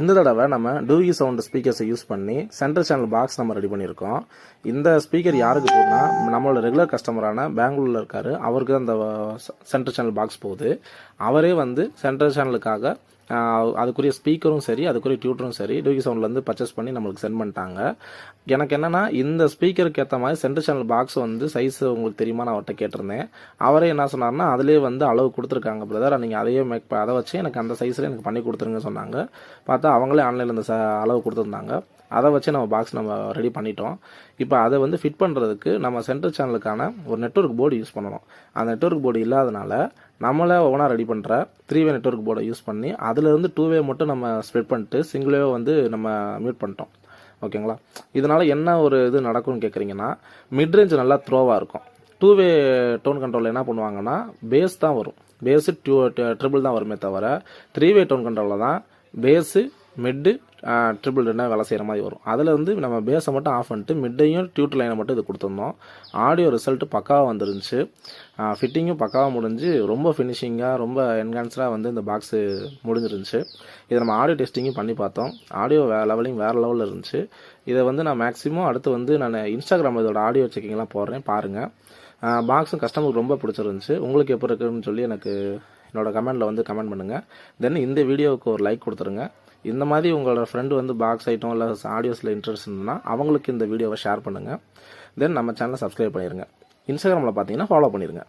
இந்த தடவை நம்ம டூயி சவுண்ட் ஸ்பீக்கர்ஸை யூஸ் பண்ணி சென்ட்ரல் சேனல் பாக்ஸ் நம்ம ரெடி பண்ணியிருக்கோம். இந்த ஸ்பீக்கர் யாருக்கு போகுதுன்னா, நம்மளோட ரெகுலர் கஸ்டமரான பெங்களூரில் இருக்காரு, அவருக்கு அந்த சென்ட்ரல் சேனல் பாக்ஸ் போகுது. அவரே வந்து சென்ட்ரல் சேனலுக்காக அதுக்குரிய ஸ்பீக்கரும் சரி, அதுக்குரிய டியூட்டரும் சரி டூயி சவுண்ட்லேருந்து பர்ச்சேஸ் பண்ணி நம்மளுக்கு சென்ட் பண்ணிட்டாங்க. எனக்கு என்னென்னா, இந்த ஸ்பீக்கருக்கு ஏற்ற மாதிரி சென்ட்ரல் சேனல் பாக்ஸ் வந்து சைஸ் உங்களுக்கு தெரியுமா நான் அவர்கிட்ட கேட்டிருந்தேன். அவரே என்ன சொன்னார்னா, அதிலே வந்து அளவு கொடுத்துருக்காங்க பிரதர், நீங்கள் அதையே அதை வச்சு எனக்கு அந்த சைஸில் எனக்கு பண்ணி கொடுத்துருங்க சொன்னாங்க. பார்த்தா அவங்களே ஆன்லைனில் இந்த அளவு கொடுத்துருந்தாங்க. அதை வச்சு நம்ம பாக்ஸ் நம்ம ரெடி பண்ணிட்டோம். இப்போ அதை வந்து ஃபிட் பண்ணுறதுக்கு நம்ம சென்ட்ரல் சேனலுக்கான ஒரு நெட்வொர்க் போர்டு யூஸ் பண்ணணும். அந்த நெட்வொர்க் போர்டு இல்லாதனால நம்மளே ஓனாக ரெடி பண்ணுற 3-வே நெட்வொர்க் போர்டை யூஸ் பண்ணி அதிலிருந்து 2-வே மட்டும் நம்ம ஸ்ப்ரெட் பண்ணிட்டு சிங்கிள்-வே வந்து நம்ம மியூட் பண்ணிட்டோம். ஓகேங்களா? இதனால் என்ன ஒரு இது நடக்கும்னு கேட்குறீங்கன்னா, மிட் ரேஞ்ச் நல்லா த்ரோவாக இருக்கும். 2-வே டோன் கண்ட்ரோலில் என்ன பண்ணுவாங்கன்னா, பேஸ் தான் வரும், பேஸு ட்ரிபிள் தான் வருமே தவிர 3-வே டோன் கண்ட்ரோலில் தான் பேஸு மிட்டு ட்ரிபிள் ரெண்டாக வேலை செய்கிற மாதிரி வரும். அதில் வந்து நம்ம பேஸை மட்டும் ஆஃப் பண்ணிட்டு மிட்டையும் டியூட் லைனை மட்டும் இது கொடுத்துருந்தோம். ஆடியோ ரிசல்ட்டு பக்காவாக வந்துருந்துச்சு. ஃபிட்டிங்கும் பக்காவாக முடிஞ்சு ரொம்ப ஃபினிஷிங்காக ரொம்ப என்ஹான்ஸ்டாக வந்து இந்த பாக்ஸு முடிஞ்சிருந்துச்சு. இதை நம்ம ஆடியோ டெஸ்டிங்கும் பண்ணி பார்த்தோம். ஆடியோ லெவலிங் வேறு லெவலில் இருந்துச்சு. இதை வந்து நான் மேக்ஸிமம் அடுத்து வந்து நான் இன்ஸ்டாகிராம் இதோட ஆடியோ செக்கிங்லாம் போடுறேன், பாருங்கள். பாக்ஸும் கஸ்டமருக்கு ரொம்ப பிடிச்சிருந்துச்சு. உங்களுக்கு எப்போ இருக்குன்னு சொல்லி எனக்கு என்னோட கமெண்ட்டில் வந்து கமெண்ட் பண்ணுங்கள். தென் இந்த வீடியோவுக்கு ஒரு லைக் கொடுத்துருங்க. இந்த மாதிரி உங்களோட ஃப்ரெண்டு வந்து பாக்ஸ் ஐட்டம் இல்லை ஆடியோஸில் இன்ட்ரெஸ்ட் இருந்ததுன்னா அவங்களுக்கு இந்த வீடியோவை ஷேர் பண்ணுங்கள். தென் நம்ம சேனலை சப்ஸ்கிரைப் பண்ணிடுங்க. இன்ஸ்டாகிராமில் பார்த்தீங்கன்னா ஃபாலோ பண்ணிடுங்க.